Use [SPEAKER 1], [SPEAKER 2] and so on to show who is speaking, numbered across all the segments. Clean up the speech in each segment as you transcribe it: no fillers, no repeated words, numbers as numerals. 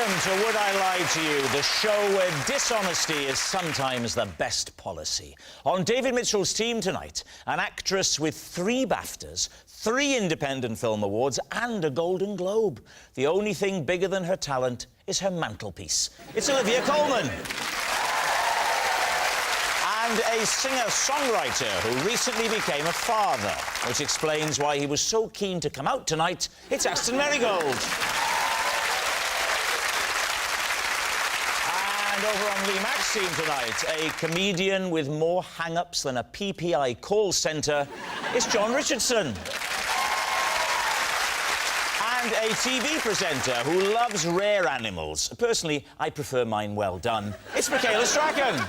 [SPEAKER 1] Welcome to Would I Lie to You, the show where dishonesty is sometimes the best policy. On David Mitchell's team tonight, an actress with 3 BAFTAs, 3 Independent Film Awards and a Golden Globe. The only thing bigger than her talent is her mantelpiece. It's Olivia Colman. And a singer-songwriter who recently became a father, which explains why he was so keen to come out tonight. It's Aston Marigold. And over on Lee Mack's team tonight, a comedian with more hang-ups than a PPI call centre. It's John Richardson. And a TV presenter who loves rare animals. Personally, I prefer mine well done. It's Michaela Strachan.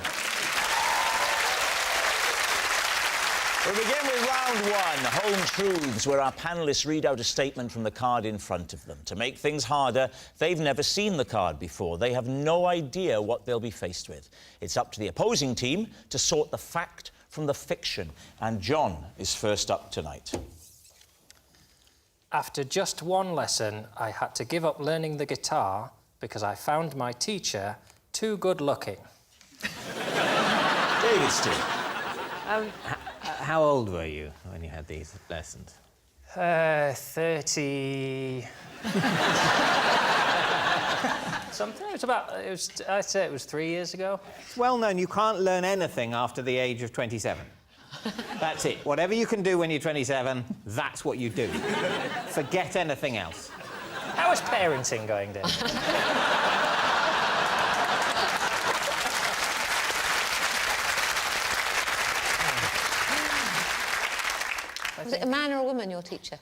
[SPEAKER 1] We begin with round 1, Home Truths, where our panellists read out a statement from the card in front of them. To make things harder, they've never seen the card before. They have no idea what they'll be faced with. It's up to the opposing team to sort the fact from the fiction. And John is first up tonight.
[SPEAKER 2] After just 1 lesson, I had to give up learning the guitar because I found my teacher too good-looking.
[SPEAKER 1] David's team.
[SPEAKER 3] How old were you when you had these lessons?
[SPEAKER 2] 30... something. I'd say it was 3 years ago.
[SPEAKER 3] It's well known you can't learn anything after the age of 27. That's it. Whatever you can do when you're 27, that's what you do. Forget anything else.
[SPEAKER 2] How is parenting going, Dave?
[SPEAKER 4] Was it a man or a woman, your teacher?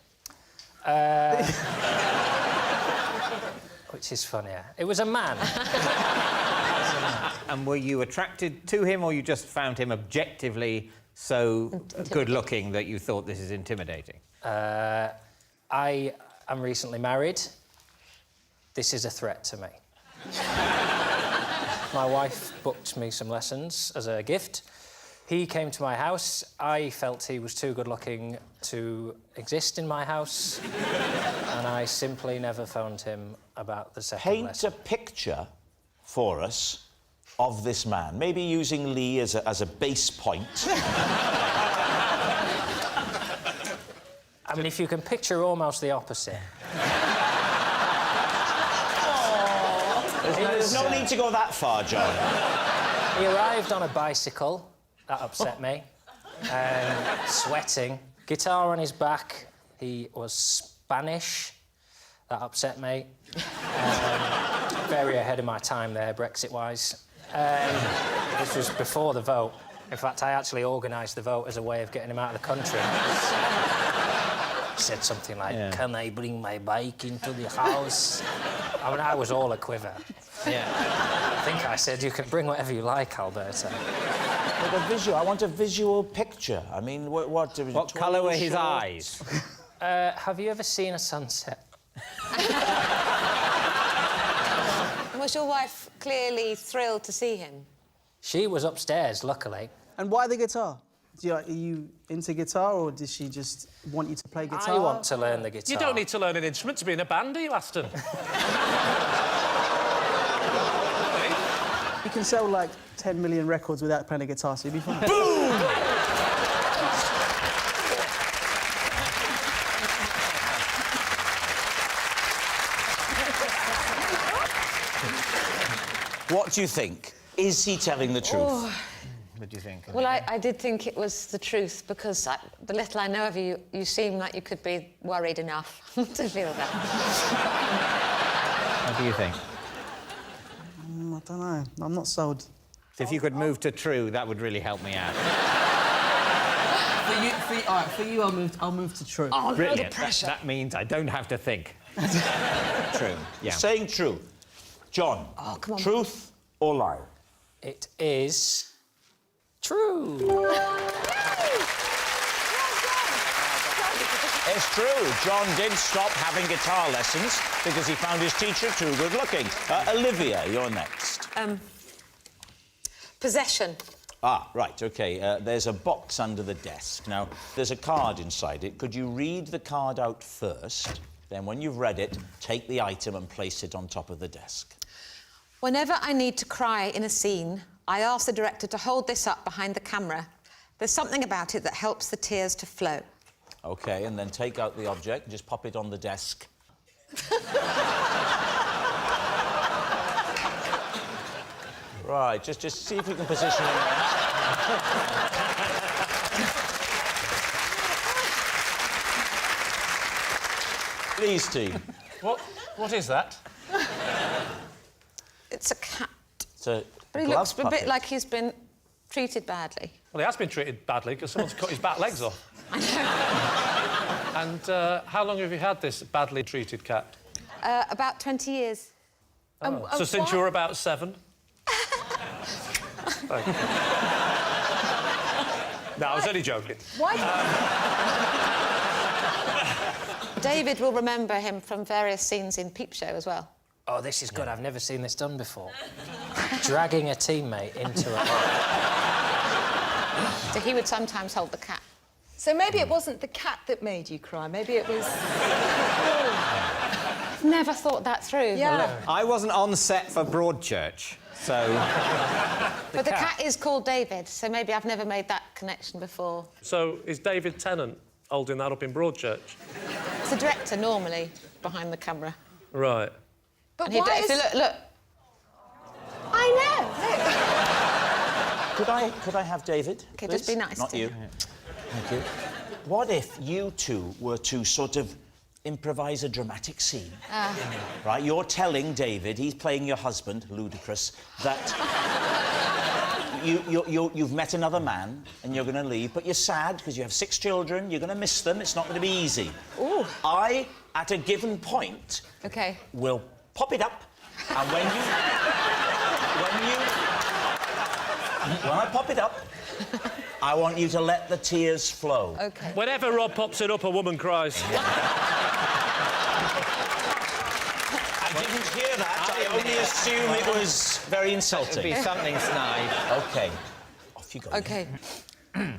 [SPEAKER 2] Which is funnier. It was a man.
[SPEAKER 3] And were you attracted to him, or you just found him objectively so good-looking that you thought this is intimidating?
[SPEAKER 2] I am recently married. This is a threat to me. My wife booked me some lessons as a gift. He came to my house. I felt he was too good-looking to exist in my house, and I simply never phoned him about the second lesson.
[SPEAKER 1] Paint a picture for us of this man, maybe using Lee as a base point.
[SPEAKER 2] I mean, if you can picture almost the opposite.
[SPEAKER 1] There's no need to go that far, John.
[SPEAKER 2] He arrived on a bicycle. That upset me. Sweating. Guitar on his back. He was Spanish. That upset me. Very ahead of my time there, Brexit-wise. This was before the vote. In fact, I actually organised the vote as a way of getting him out of the country. He said something like, "Can I bring my bike into the house?" I mean, I was all a quiver.
[SPEAKER 3] Yeah.
[SPEAKER 2] I think I said, "You can bring whatever you like, Alberta."
[SPEAKER 1] Like a visual. I want a visual picture. I mean, what
[SPEAKER 3] colour were his eyes?
[SPEAKER 2] Have you ever seen a sunset?
[SPEAKER 4] Was your wife clearly thrilled to see him?
[SPEAKER 2] She was upstairs, luckily.
[SPEAKER 5] And why the guitar? Are you into guitar, or did she just want you to play guitar?
[SPEAKER 2] I want to learn the guitar.
[SPEAKER 6] You don't need to learn an instrument to be in a band, do you, Aston?
[SPEAKER 5] You can sell, like, 10 million records without playing a guitar, so you'll be fine.
[SPEAKER 1] Boom! What do you think? Is he telling the truth?
[SPEAKER 4] Oh.
[SPEAKER 3] What do you think?
[SPEAKER 4] Well, I did think it was the truth, because the little I know of you, you seem like you could be worried enough to feel that.
[SPEAKER 3] What do you think?
[SPEAKER 5] I don't know. I'm not sold.
[SPEAKER 3] So if you could move to true, that would really help me out.
[SPEAKER 5] For you, I'll move to true.
[SPEAKER 4] Oh,
[SPEAKER 3] Brilliant.
[SPEAKER 4] no, the pressure.
[SPEAKER 3] That means I don't have to think.
[SPEAKER 1] True.
[SPEAKER 3] Yeah.
[SPEAKER 1] Saying true. John,
[SPEAKER 4] come on.
[SPEAKER 1] Truth or lie?
[SPEAKER 2] It is true.
[SPEAKER 1] It's true. John did stop having guitar lessons because he found his teacher too good-looking. Olivia, you're next.
[SPEAKER 4] Possession.
[SPEAKER 1] Ah, right, OK. There's a box under the desk. Now, there's a card inside it. Could you read the card out first? Then, when you've read it, take the item and place it on top of the desk.
[SPEAKER 4] Whenever I need to cry in a scene, I ask the director to hold this up behind the camera. There's something about it that helps the tears to flow.
[SPEAKER 1] OK, and then take out the object and just pop it on the desk. Right, just see if you can position it there. Please, team.
[SPEAKER 6] What is that?
[SPEAKER 4] It's a cat.
[SPEAKER 1] It's a
[SPEAKER 4] But he
[SPEAKER 1] glove
[SPEAKER 4] looks a
[SPEAKER 1] puppet.
[SPEAKER 4] bit like he's been treated badly.
[SPEAKER 6] Well, he has been treated badly because someone's cut his back legs off.
[SPEAKER 4] I know.
[SPEAKER 6] And how long have you had this badly treated cat?
[SPEAKER 4] About 20 years.
[SPEAKER 6] So since you were about 7? Thank you. No, I was only joking.
[SPEAKER 7] Why?
[SPEAKER 4] David will remember him from various scenes in Peep Show as well.
[SPEAKER 2] Oh, this is good. I've never seen this done before. Dragging a teammate into a hole.
[SPEAKER 4] So he would sometimes hold the cat.
[SPEAKER 7] So maybe it wasn't the cat that made you cry. Maybe it was...
[SPEAKER 4] I've never thought that through.
[SPEAKER 7] Yeah.
[SPEAKER 3] I wasn't on set for Broadchurch, so...
[SPEAKER 4] But the cat is called David, so maybe I've never made that connection before.
[SPEAKER 6] So is David Tennant holding that up in Broadchurch?
[SPEAKER 4] It's the director normally behind the camera.
[SPEAKER 6] Right.
[SPEAKER 7] But
[SPEAKER 4] And he
[SPEAKER 7] why
[SPEAKER 4] if you
[SPEAKER 7] is...
[SPEAKER 4] look.
[SPEAKER 7] I know.
[SPEAKER 1] Could I have David?
[SPEAKER 4] OK, just
[SPEAKER 1] please?
[SPEAKER 4] be nice
[SPEAKER 1] Not
[SPEAKER 4] to
[SPEAKER 1] you.
[SPEAKER 4] him.
[SPEAKER 1] Thank you. What if you two were to sort of improvise a dramatic scene? Right, you're telling David, he's playing your husband, ludicrous, that you've met another man and you're going to leave, but you're sad because you have 6 children, you're going to miss them, it's not going to be easy.
[SPEAKER 4] Ooh.
[SPEAKER 1] I, at a given point,
[SPEAKER 4] OK.
[SPEAKER 1] will pop it up, and when I pop it up, I want you to let the tears flow.
[SPEAKER 4] OK.
[SPEAKER 6] Whenever Rob pops it up, a woman cries.
[SPEAKER 1] I didn't hear that. I only assume it was very
[SPEAKER 3] It'd
[SPEAKER 1] insulting.
[SPEAKER 3] be something snide.
[SPEAKER 1] OK. Off you go.
[SPEAKER 4] OK.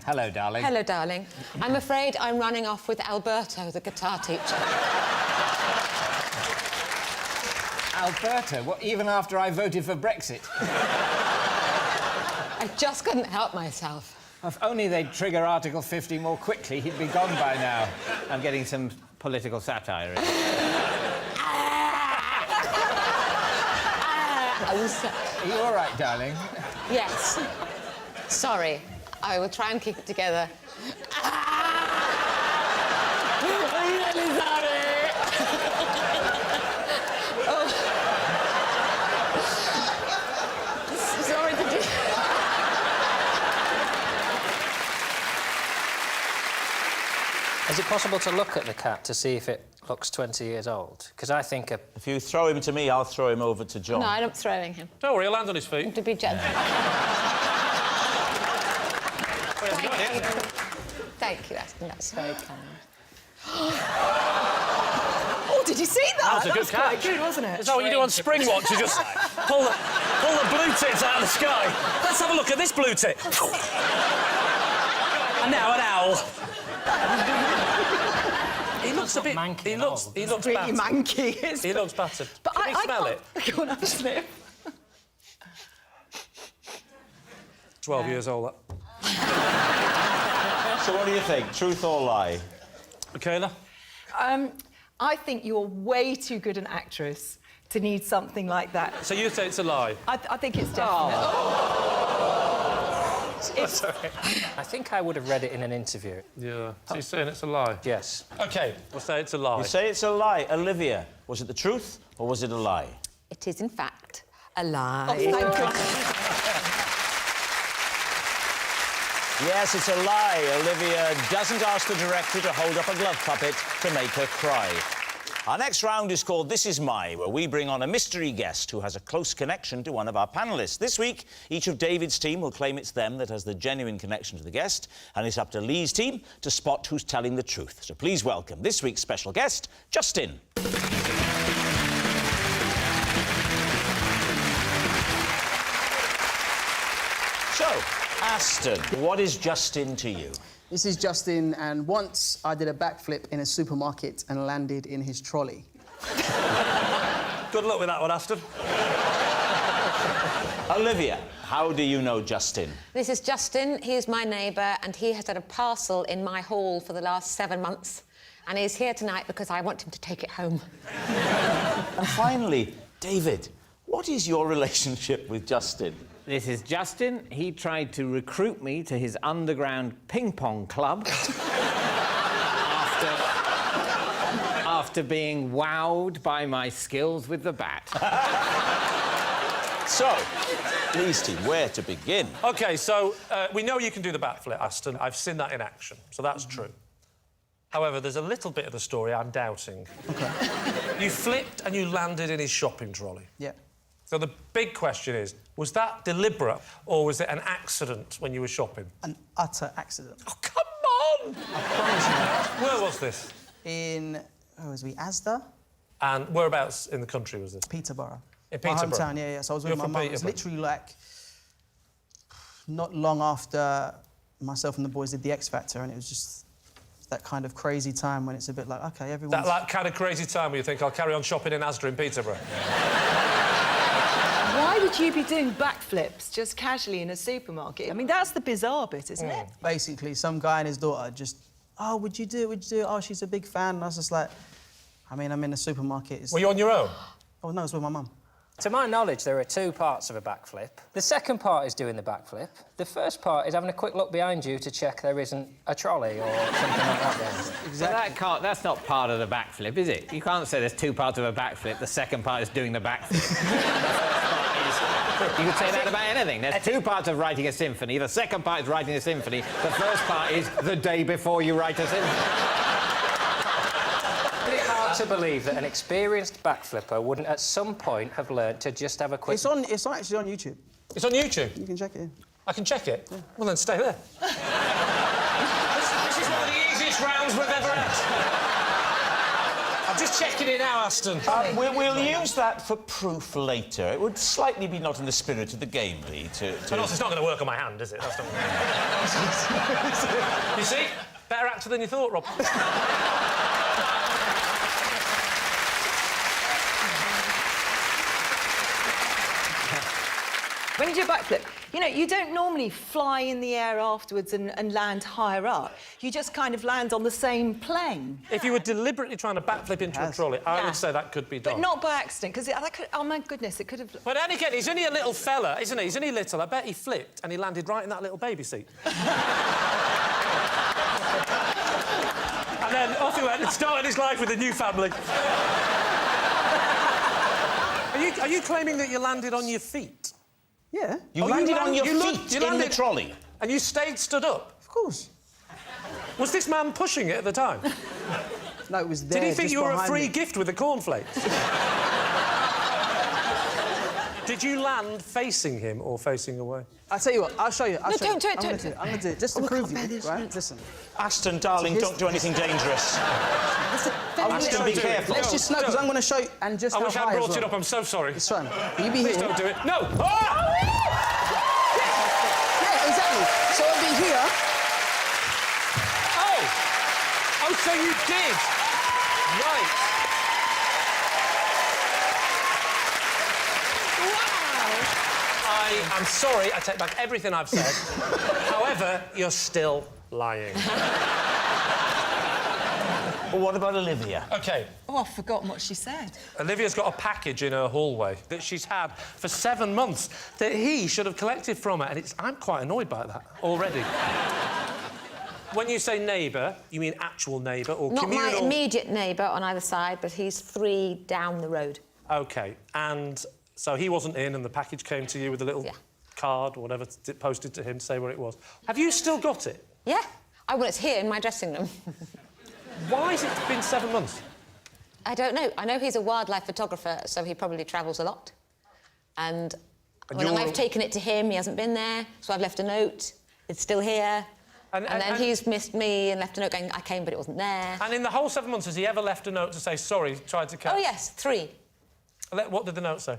[SPEAKER 3] Hello, darling.
[SPEAKER 4] Hello, darling. I'm afraid I'm running off with Alberto, the guitar teacher.
[SPEAKER 3] Alberto, what, even after I voted for Brexit?
[SPEAKER 4] I just couldn't help myself.
[SPEAKER 3] If only they'd trigger Article 50 more quickly, he'd be gone by now. I'm getting some political satire in. Are you all right, darling?
[SPEAKER 4] Yes. Sorry. I will try and keep it together. I'm really sorry. Sorry to do...
[SPEAKER 2] Is it possible to look at the cat to see if it looks 20 years old? Because I think a...
[SPEAKER 1] If you throw him to me, I'll throw him over to John.
[SPEAKER 4] No, I'm not throwing him.
[SPEAKER 6] Don't worry, he'll land on his feet.
[SPEAKER 4] To be gentle. Thank you, Aston. That's very kind.
[SPEAKER 7] Oh, did you see that?
[SPEAKER 6] That was a good
[SPEAKER 7] was quite
[SPEAKER 6] catch.
[SPEAKER 7] good, wasn't it?
[SPEAKER 6] Is that what you do on Spring Watch? You just pull the blue tits out of the sky. Let's have a look at this blue tit. And now an owl. He looks a bit
[SPEAKER 2] manky.
[SPEAKER 6] He looks
[SPEAKER 7] Really
[SPEAKER 6] battered.
[SPEAKER 7] manky, isn't
[SPEAKER 6] He
[SPEAKER 7] it?
[SPEAKER 6] looks battered.
[SPEAKER 7] But
[SPEAKER 6] Can you smell it?
[SPEAKER 7] Go on, have a sniff.
[SPEAKER 6] 12 years old, that.
[SPEAKER 1] So what do you think? Truth or lie?
[SPEAKER 6] Michaela?
[SPEAKER 7] I think you're way too good an actress to need something like that.
[SPEAKER 6] So you say it's a lie?
[SPEAKER 7] I think it's definite.
[SPEAKER 2] I think I would have read it in an interview.
[SPEAKER 6] Yeah. So you're saying it's a lie?
[SPEAKER 2] Yes.
[SPEAKER 6] OK, we'll say it's a lie.
[SPEAKER 1] You say it's a lie. Olivia, was it the truth or was it a lie?
[SPEAKER 4] It is, in fact, a lie.
[SPEAKER 7] Oh, thank you.
[SPEAKER 1] Yes, it's a lie. Olivia doesn't ask the director to hold up a glove puppet to make her cry. Our next round is called This Is My, where we bring on a mystery guest who has a close connection to one of our panellists. This week, each of David's team will claim it's them that has the genuine connection to the guest, and it's up to Lee's team to spot who's telling the truth. So please welcome this week's special guest, Justin. So, Aston, what is Justin to you?
[SPEAKER 5] This is Justin, and once I did a backflip in a supermarket and landed in his trolley.
[SPEAKER 6] Good luck with that one, Aston.
[SPEAKER 1] Olivia, how do you know Justin?
[SPEAKER 4] This is Justin. He is my neighbour, and he has had a parcel in my hall for the last 7 months. And he's here tonight because I want him to take it home.
[SPEAKER 1] And finally, David, what is your relationship with Justin?
[SPEAKER 3] This is Justin. He tried to recruit me to his underground ping-pong club after being wowed by my skills with the bat.
[SPEAKER 1] So, please, team, where to begin?
[SPEAKER 6] OK, so we know you can do the backflip, Aston. I've seen that in action, so that's true. However, there's a little bit of the story I'm doubting.
[SPEAKER 5] OK.
[SPEAKER 6] You flipped and you landed in his shopping trolley.
[SPEAKER 5] Yeah.
[SPEAKER 6] So the big question is, was that deliberate or was it an accident when you were shopping?
[SPEAKER 5] An utter accident.
[SPEAKER 6] Oh, come on!
[SPEAKER 5] I promise you.
[SPEAKER 6] Where was this?
[SPEAKER 5] In, where was we? Asda?
[SPEAKER 6] And whereabouts in the country was this?
[SPEAKER 5] Peterborough.
[SPEAKER 6] In Peterborough?
[SPEAKER 5] My hometown, yeah. So I was with
[SPEAKER 6] You're
[SPEAKER 5] my
[SPEAKER 6] from
[SPEAKER 5] mum. It was
[SPEAKER 6] Peterborough?
[SPEAKER 5] literally like not long after myself and the boys did the X Factor, and it was just that kind of crazy time when it's a bit like, OK, everyone's...
[SPEAKER 6] That like, kind of crazy time where you think, I'll carry on shopping in Asda in Peterborough?
[SPEAKER 7] Why would you be doing backflips just casually in a supermarket? I mean, that's the bizarre bit, isn't it?
[SPEAKER 5] Basically, some guy and his daughter just, oh, would you do it? Would you do it? Oh, she's a big fan. And I was just like, I mean, I'm in a supermarket. It's...
[SPEAKER 6] Were you on your own?
[SPEAKER 5] Oh, no, it's with my mum.
[SPEAKER 2] To my knowledge, there are 2 parts of a backflip. The second part is doing the backflip. The first part is having a quick look behind you to check there isn't a trolley or something like that there.
[SPEAKER 3] Exactly. That's not part of the backflip, is it? You can't say there's 2 parts of a backflip. The second part is doing the backflip. You could say that about anything. There's 2 parts of writing a symphony. The second part is writing a symphony. The first part is the day before you write a symphony.
[SPEAKER 2] It's hard to believe that an experienced backflipper wouldn't at some point have learnt to just have a quick...
[SPEAKER 5] It's actually on YouTube.
[SPEAKER 6] It's on YouTube?
[SPEAKER 5] You can check it.
[SPEAKER 6] I can check it? Yeah. Well, then stay there. this is one of the easiest rounds we've ever had. I'm just checking it now, Aston.
[SPEAKER 1] We'll use that for proof later. It would slightly be not in the spirit of the game, Lee, to...
[SPEAKER 6] And also, it's not going to work on my hand, is it? That's not You see? Better actor than you thought, Rob.
[SPEAKER 7] When you do a backflip, you know, you don't normally fly in the air afterwards and land higher up. You just kind of land on the same plane.
[SPEAKER 6] If you were deliberately trying to backflip into a trolley, I would say that could be done.
[SPEAKER 7] But not by accident, because oh, my goodness, it could have...
[SPEAKER 6] But then again, he's only a little fella, isn't he? He's only little. I bet he flipped and he landed right in that little baby seat. And then off he went and started his life with a new family. Are you claiming that you landed on your feet?
[SPEAKER 5] Yeah.
[SPEAKER 1] You landed on your feet in the trolley?
[SPEAKER 6] And you stayed stood up?
[SPEAKER 5] Of course.
[SPEAKER 6] Was this man pushing it at the time?
[SPEAKER 5] No, it was there.
[SPEAKER 6] Did he think you were a free
[SPEAKER 5] me.
[SPEAKER 6] gift with the cornflakes? Did you land facing him or facing away?
[SPEAKER 5] I'll tell you what, I'll show you.
[SPEAKER 4] No, don't do it,
[SPEAKER 5] I'm
[SPEAKER 4] don't
[SPEAKER 5] gonna I'm going to do it, just to prove you, right? Listen.
[SPEAKER 1] Aston, darling, don't do anything dangerous. Aston, be careful.
[SPEAKER 5] Let's just know, because I'm going to show you, and just
[SPEAKER 6] I
[SPEAKER 5] how
[SPEAKER 6] wish I
[SPEAKER 5] high
[SPEAKER 6] brought
[SPEAKER 5] as
[SPEAKER 6] it
[SPEAKER 5] well.
[SPEAKER 6] up, I'm so sorry.
[SPEAKER 5] It's fine. You be
[SPEAKER 6] Please
[SPEAKER 5] here.
[SPEAKER 6] don't do it. No! Oh!
[SPEAKER 5] Yeah, exactly. So I'll be here.
[SPEAKER 6] Oh! Oh, so you did? Right. I'm sorry, I take back everything I've said. However, you're still lying.
[SPEAKER 1] Well, what about Olivia?
[SPEAKER 6] OK.
[SPEAKER 7] Oh, I've forgotten what she said.
[SPEAKER 6] Olivia's got a package in her hallway that she's had for 7 months that he should have collected from her, and I'm quite annoyed by that already. When you say neighbour, you mean actual neighbour or
[SPEAKER 4] Not
[SPEAKER 6] communal...
[SPEAKER 4] my immediate neighbour on either side, but he's 3 down the road.
[SPEAKER 6] OK, and so he wasn't in and the package came to you with a little card or whatever posted to him to say where it was. Have you still got it?
[SPEAKER 4] Yeah. Well, it's here in my dressing room.
[SPEAKER 6] Why has it been 7 months?
[SPEAKER 4] I don't know. I know he's a wildlife photographer, so he probably travels a lot. And when I've taken it to him, he hasn't been there, so I've left a note. It's still here. And then he's missed me and left a note going, I came, but it wasn't there.
[SPEAKER 6] And in the whole 7 months, has he ever left a note to say, sorry, tried to catch...
[SPEAKER 4] Oh, yes, 3.
[SPEAKER 6] What did the note say?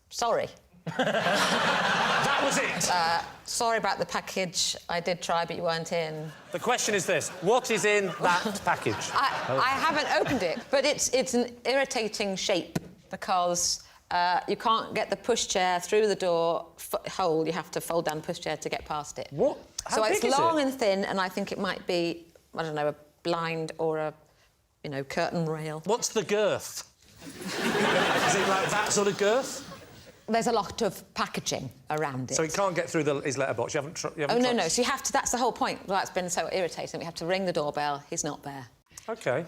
[SPEAKER 4] Sorry.
[SPEAKER 6] That was it?
[SPEAKER 4] Sorry about the package. I did try, but you weren't in.
[SPEAKER 6] The question is this. What is in that package?
[SPEAKER 4] I haven't opened it, but it's an irritating shape because You can't get the pushchair through the door hole. You have to fold down the pushchair to get past it.
[SPEAKER 6] What? How
[SPEAKER 4] so
[SPEAKER 6] big
[SPEAKER 4] it's
[SPEAKER 6] is
[SPEAKER 4] long
[SPEAKER 6] it?
[SPEAKER 4] and thin, and I think it might be, I don't know, a blind or a, you know, curtain rail.
[SPEAKER 6] What's the girth? Is it like that sort of girth?
[SPEAKER 4] There's a lot of packaging around it.
[SPEAKER 6] So he can't get through his letterbox. You haven't
[SPEAKER 4] Oh, no. So you have to... That's the whole point. Well, that's been so irritating. We have to ring the doorbell. He's not there.
[SPEAKER 6] OK.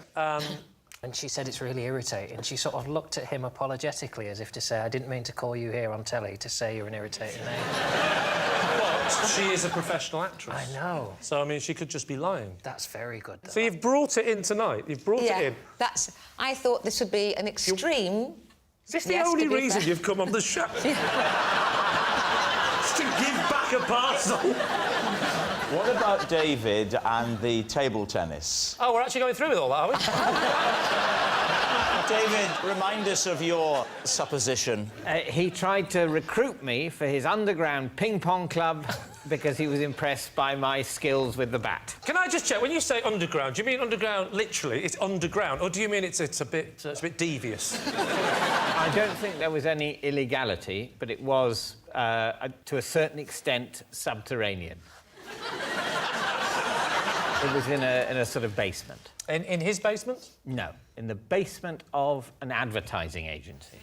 [SPEAKER 2] And she said it's really irritating. She sort of looked at him apologetically as if to say, I didn't mean to call you here on telly to say you're an irritating neighbour.
[SPEAKER 6] But she is a professional actress.
[SPEAKER 2] I know.
[SPEAKER 6] So, I mean, she could just be lying.
[SPEAKER 2] That's very good, though.
[SPEAKER 6] So you've brought it in tonight. You've brought it in.
[SPEAKER 4] That's... I thought this would be an extreme...
[SPEAKER 6] Is this the only reason you've come on the show? Just to give back a parcel?
[SPEAKER 1] What about David and the table tennis?
[SPEAKER 6] Oh, we're actually going through with all that, are we?
[SPEAKER 1] David, remind us of your supposition.
[SPEAKER 3] He tried to recruit me for his underground ping-pong club because he was impressed by my skills with the bat.
[SPEAKER 6] Can I just check, when you say underground, do you mean underground literally, it's underground, or do you mean it's a bit devious?
[SPEAKER 3] I don't think there was any illegality, but it was, to a certain extent, subterranean. It was in a sort of basement.
[SPEAKER 6] In his basement?
[SPEAKER 3] No, in the basement of an advertising agency.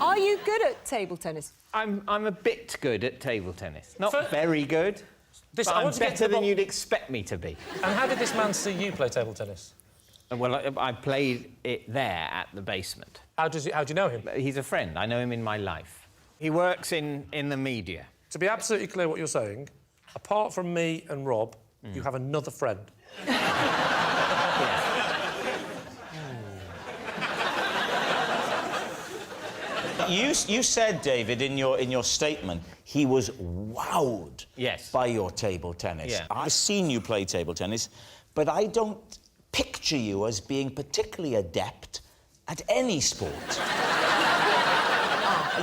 [SPEAKER 7] Are you good at table tennis?
[SPEAKER 3] I'm a bit good at table tennis. Not very good, but
[SPEAKER 6] I
[SPEAKER 3] I'm
[SPEAKER 6] want to get to
[SPEAKER 3] better
[SPEAKER 6] the
[SPEAKER 3] than you'd expect me to be.
[SPEAKER 6] And how did this man see you play table tennis?
[SPEAKER 3] Well, I played it there at the basement.
[SPEAKER 6] How do you know him?
[SPEAKER 3] He's a friend. I know him in my life. He works in the media.
[SPEAKER 6] To be absolutely clear what you're saying, apart from me and Rob, you have another friend.
[SPEAKER 1] You said, David, in your statement, he was wowed by your table tennis.
[SPEAKER 3] Yeah.
[SPEAKER 1] I've seen you play table tennis, but I don't picture you as being particularly adept at any sport.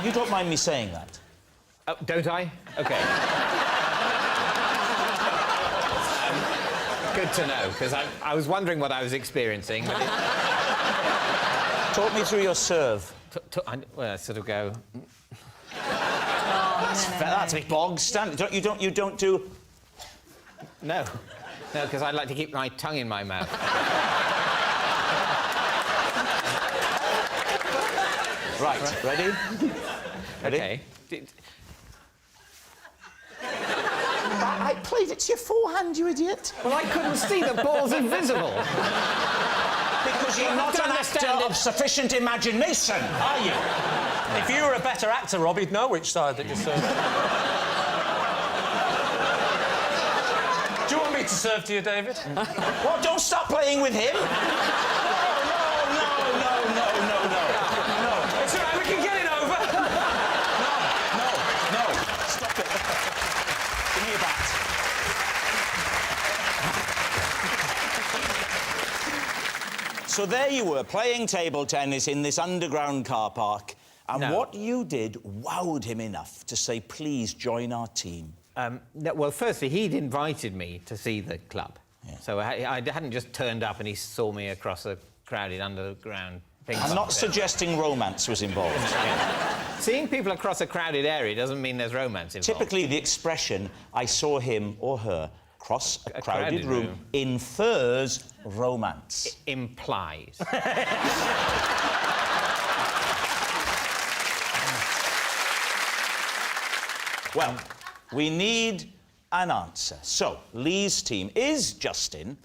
[SPEAKER 1] You don't mind me saying that?
[SPEAKER 3] Oh, don't I? OK. Good to know, because I was wondering what I was experiencing. But
[SPEAKER 1] Talk me through your serve.
[SPEAKER 3] Well, I sort of go...
[SPEAKER 1] That's a bog standard. You don't do...
[SPEAKER 3] No, because I like to keep my tongue in my mouth.
[SPEAKER 1] Right, ready? Ready?
[SPEAKER 3] OK.
[SPEAKER 1] I played it to your forehand, you idiot.
[SPEAKER 3] Well, I couldn't see the ball's invisible.
[SPEAKER 1] Because you're not an actor of sufficient imagination, are you?
[SPEAKER 6] If you were a better actor, Rob, you'd know which side that you serve. Do you want me to serve to you, David?
[SPEAKER 1] What, don't stop playing with him? No.
[SPEAKER 6] It's all right, we can get it over.
[SPEAKER 1] No. Stop it. Give me a bat. So there you were, playing table tennis in this underground car park, and what you did wowed him enough to say, please join our team.
[SPEAKER 3] Well, firstly, he'd invited me to see the club. Yeah. So I hadn't just turned up and he saw me across a crowded underground thing.
[SPEAKER 1] I'm not suggesting romance was involved.
[SPEAKER 3] Yeah. Seeing people across a crowded area doesn't mean there's romance involved.
[SPEAKER 1] Typically, the expression, I saw him or her cross a crowded room infers romance.
[SPEAKER 3] It implies.
[SPEAKER 1] Well, we need an answer. So, Lee's team is Justin,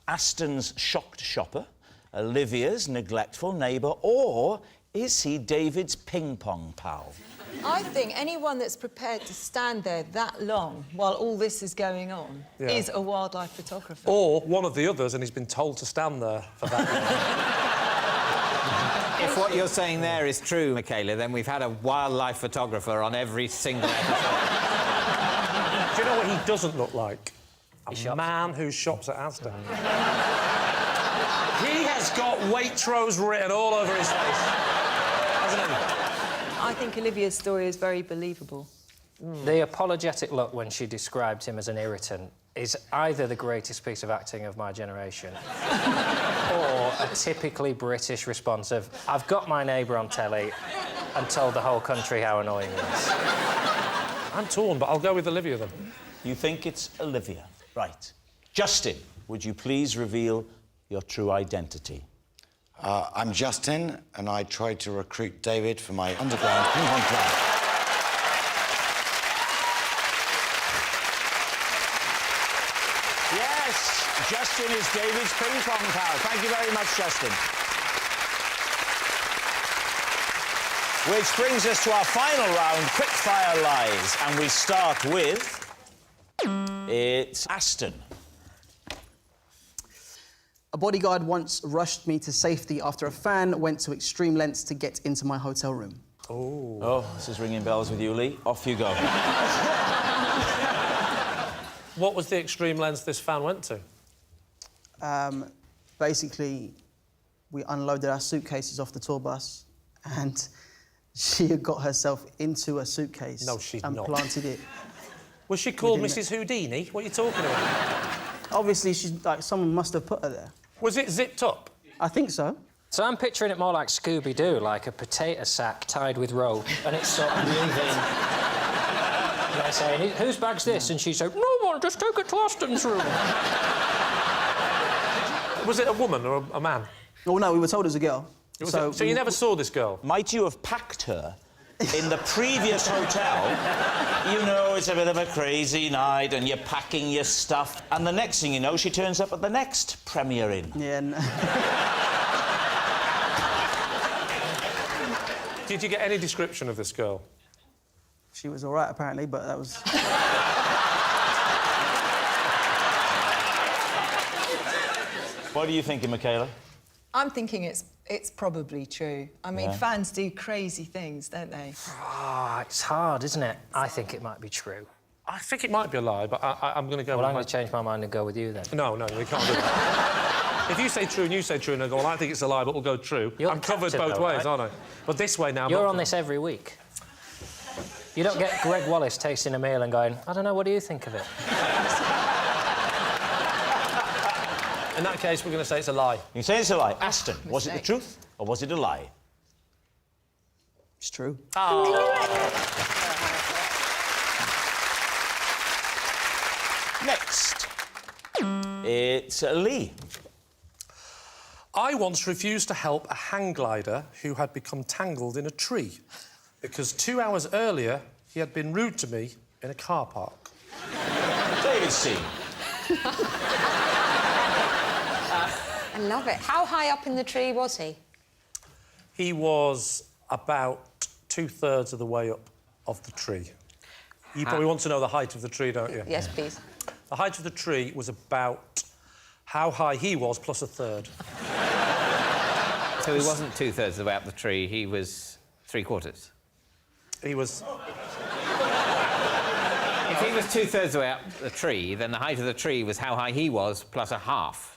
[SPEAKER 1] Aston's shocked shopper, Olivia's neglectful neighbour, or is he David's ping-pong pal?
[SPEAKER 7] I think anyone that's prepared to stand there that long while all this is going on is a wildlife photographer.
[SPEAKER 6] Or one of the others, and he's been told to stand there for that long.
[SPEAKER 3] If what you're saying there is true, Michaela, then we've had a wildlife photographer on every single episode.
[SPEAKER 6] Do you know what he doesn't look like? A man who shops at Asda. He has got Waitrose written all over his face, hasn't he?
[SPEAKER 7] I think Olivia's story is very believable.
[SPEAKER 2] The apologetic look when she described him as an irritant is either the greatest piece of acting of my generation or a typically British response of, I've got my neighbour on telly, and told the whole country how annoying he is.
[SPEAKER 6] I'm torn, but I'll go with Olivia then.
[SPEAKER 1] You think it's Olivia? Right. Justin, would you please reveal your true identity?
[SPEAKER 8] I'm Justin, and I tried to recruit David for my underground ping pong club.
[SPEAKER 1] Yes, Justin is David's ping pong pal. Thank you very much, Justin. Which brings us to our final round, quickfire lies, and we start with... It's Aston.
[SPEAKER 5] A bodyguard once rushed me to safety after a fan went to extreme lengths to get into my hotel room.
[SPEAKER 1] Oh, this is ringing bells with you, Lee. Off you go.
[SPEAKER 6] What was the extreme lengths this fan went to?
[SPEAKER 5] Basically, we unloaded our suitcases off the tour bus and she had got herself into a suitcase and planted it.
[SPEAKER 6] Was she called Mrs. Houdini? What are you talking about?
[SPEAKER 5] Obviously, she's like, someone must have put her there.
[SPEAKER 6] Was it zipped up?
[SPEAKER 5] I think so.
[SPEAKER 2] So I'm picturing it more like Scooby-Doo, like a potato sack tied with rope, and it's sort of moving. And I say, whose bag's this? And she said, no one, just take it to Aston's room.
[SPEAKER 6] Was it a woman or a man?
[SPEAKER 5] Oh, no, we were told it was a girl.
[SPEAKER 6] So you never saw this girl?
[SPEAKER 1] Might you have packed her in the previous hotel? You know, it's a bit of a crazy night and you're packing your stuff, and the next thing you know, she turns up at the next Premier Inn.
[SPEAKER 5] Yeah, no.
[SPEAKER 6] Did you get any description of this girl?
[SPEAKER 5] She was all right, apparently, but that was...
[SPEAKER 1] What are you thinking, Michaela?
[SPEAKER 7] I'm thinking it's probably true. I mean, fans do crazy things, don't they?
[SPEAKER 2] Ah, it's hard, isn't it? I think it might be true.
[SPEAKER 6] I think it might be a lie, but I'm going to go
[SPEAKER 2] Well,
[SPEAKER 6] with
[SPEAKER 2] I'm going to change my mind and go with you, then.
[SPEAKER 6] No, we can't do that. If you say true and you say true and I go, well, I think it's a lie, but we'll go true. I'm covered both ways, aren't I? But this way now...
[SPEAKER 2] You're on this every week. You don't get Greg Wallace tasting a meal and going, I don't know, what do you think of it?
[SPEAKER 6] In that case, we're going to say it's a lie.
[SPEAKER 1] You say it's a lie. Aston, was it the truth or was it a lie?
[SPEAKER 5] It's true.
[SPEAKER 1] Next, it's Lee.
[SPEAKER 6] I once refused to help a hang glider who had become tangled in a tree because 2 hours earlier he had been rude to me in a car park.
[SPEAKER 1] David C.
[SPEAKER 4] I love it. How high up in the tree was he?
[SPEAKER 6] He was about 2/3 of the way up of the tree. You probably want to know the height of the tree, don't you?
[SPEAKER 4] Yes, please.
[SPEAKER 6] The height of the tree was about how high he was plus a third.
[SPEAKER 3] So he wasn't 2/3 of the way up the tree, he was 3/4.
[SPEAKER 6] He was...
[SPEAKER 3] If he was 2/3 of the way up the tree, then the height of the tree was how high he was plus a half.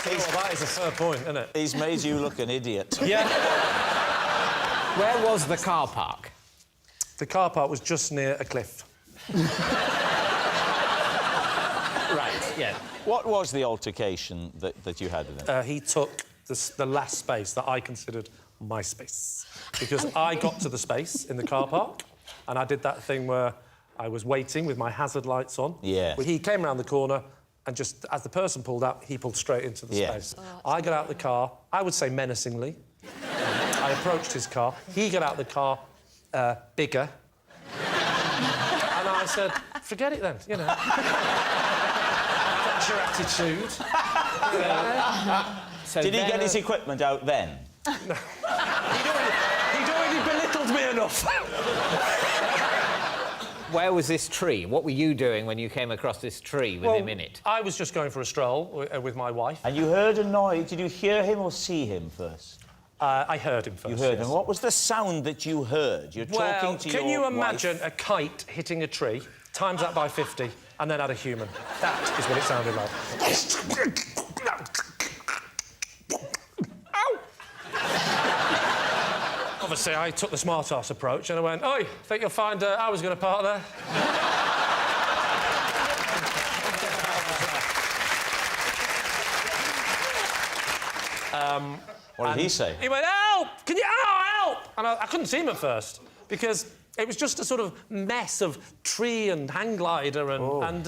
[SPEAKER 6] That is a fair point, isn't it?
[SPEAKER 1] He's made you look an idiot.
[SPEAKER 6] Yeah.
[SPEAKER 3] Where was the car park?
[SPEAKER 6] The car park was just near a cliff.
[SPEAKER 3] Right, yeah.
[SPEAKER 1] What was the altercation that you had with him?
[SPEAKER 6] He took the last space that I considered my space. Because I got to the space in the car park, and I did that thing where I was waiting with my hazard lights on.
[SPEAKER 1] Yeah.
[SPEAKER 6] He came around the corner, and just as the person pulled up, he pulled straight into the space. I got out the car, I would say menacingly. I approached his car. He got out the car, bigger. And I said, forget it then, you know. That's your attitude.
[SPEAKER 3] So
[SPEAKER 1] Did he get his equipment out then?
[SPEAKER 6] He'd already belittled me enough.
[SPEAKER 3] Where was this tree? What were you doing when you came across this tree with him in it?
[SPEAKER 6] I was just going for a stroll with my wife.
[SPEAKER 1] And you heard a noise. Did you hear him or see him first?
[SPEAKER 6] I heard him first.
[SPEAKER 1] You heard
[SPEAKER 6] yes.
[SPEAKER 1] him. What was the sound that you heard? You're talking to your
[SPEAKER 6] can you imagine
[SPEAKER 1] wife.
[SPEAKER 6] a kite hitting a tree, times that by 50, and then add a human? That is what it sounded like. Obviously, I took the smart-ass approach and I went, oi, think you'll find I was going to park there?
[SPEAKER 1] What did he say?
[SPEAKER 6] He went, help! Can you... Oh, help! And I couldn't see him at first, because it was just a sort of mess of tree and hang glider and...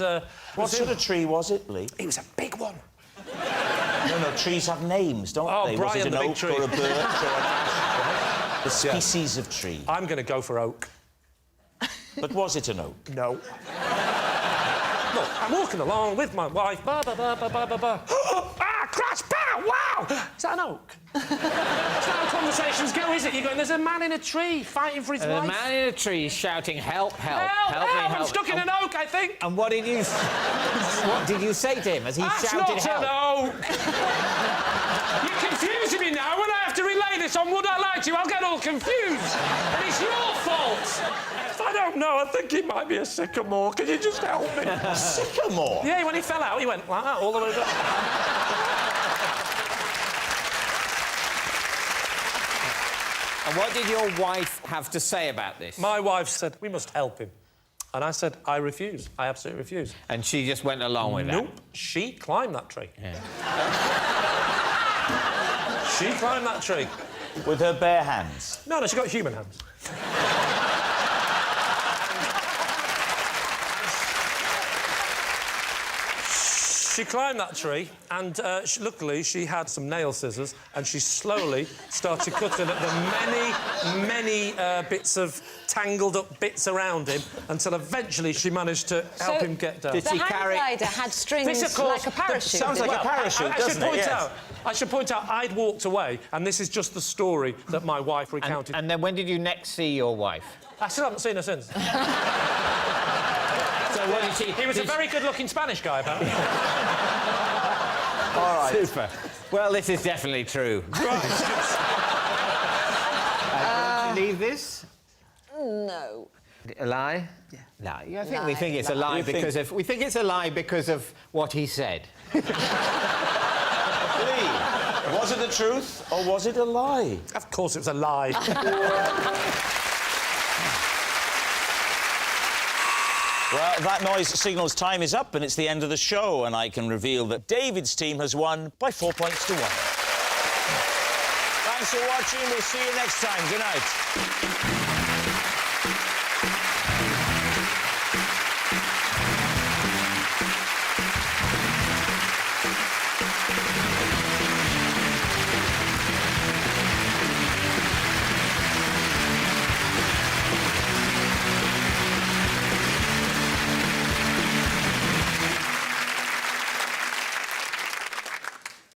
[SPEAKER 1] What sort of tree was it, Lee?
[SPEAKER 6] It was a big one.
[SPEAKER 1] No, trees have names, don't they?
[SPEAKER 6] Brian,
[SPEAKER 1] was it an
[SPEAKER 6] the big
[SPEAKER 1] oak
[SPEAKER 6] tree.
[SPEAKER 1] or a birch or an ash? The species of tree.
[SPEAKER 6] I'm going to go for oak.
[SPEAKER 1] But was it an oak?
[SPEAKER 6] No. Look, I'm walking along with my wife. Ba, ba, ba, ba, ba, ba, ba. Ah, crash, pow, wow! Is that an oak? That's not how conversations go, is it? You're going, there's a man in a tree fighting for his life.
[SPEAKER 3] A man in a tree shouting, help, help,
[SPEAKER 6] Help,
[SPEAKER 3] me,
[SPEAKER 6] help!
[SPEAKER 3] help.
[SPEAKER 6] I'm stuck in an oak, I think.
[SPEAKER 3] And what did you say to him as he shouted
[SPEAKER 6] That's
[SPEAKER 3] help?
[SPEAKER 6] not an oak! You're confusing me now. When I have to relay this on Would I Lie to You, I'll get all confused. And it's your fault. I don't know. I think it might be a sycamore. Can you just help me?
[SPEAKER 1] Sycamore?
[SPEAKER 6] Yeah, when he fell out, he went like that all the way down.
[SPEAKER 3] And what did your wife have to say about this?
[SPEAKER 6] My wife said, we must help him. And I said, I refuse. I absolutely refuse.
[SPEAKER 3] And she just went along with
[SPEAKER 6] Nope. She climbed that tree.
[SPEAKER 3] Yeah.
[SPEAKER 6] She climbed that tree.
[SPEAKER 1] With her bare hands?
[SPEAKER 6] No, she got human hands. She climbed that tree, and luckily she had some nail scissors, and she slowly started cutting at the many bits of tangled up bits around him until eventually she managed to help him get down.
[SPEAKER 4] The hang glider had strings
[SPEAKER 6] This, of course,
[SPEAKER 4] like a parachute.
[SPEAKER 1] Sounds like a parachute, doesn't it? Yes.
[SPEAKER 6] I should point out, I'd walked away, and this is just the story that my wife recounted.
[SPEAKER 3] And then when did you next see your wife?
[SPEAKER 6] I still haven't seen her since.
[SPEAKER 3] So what did she...
[SPEAKER 6] He was a very good-looking Spanish guy, apparently.
[SPEAKER 1] All right.
[SPEAKER 3] Super. Well, this is definitely true.
[SPEAKER 6] Right.
[SPEAKER 3] Do you believe this?
[SPEAKER 4] No.
[SPEAKER 3] A lie?
[SPEAKER 5] Yeah.
[SPEAKER 3] No, I think we think it's a lie because of... We think it's a lie because of what he said.
[SPEAKER 1] Lee, was it the truth or was it a lie?
[SPEAKER 6] Of course it was a lie.
[SPEAKER 1] Well, that noise signals time is up and it's the end of the show, and I can reveal that David's team has won by 4 points to 1. Thanks for watching. We'll see you next time. Good night.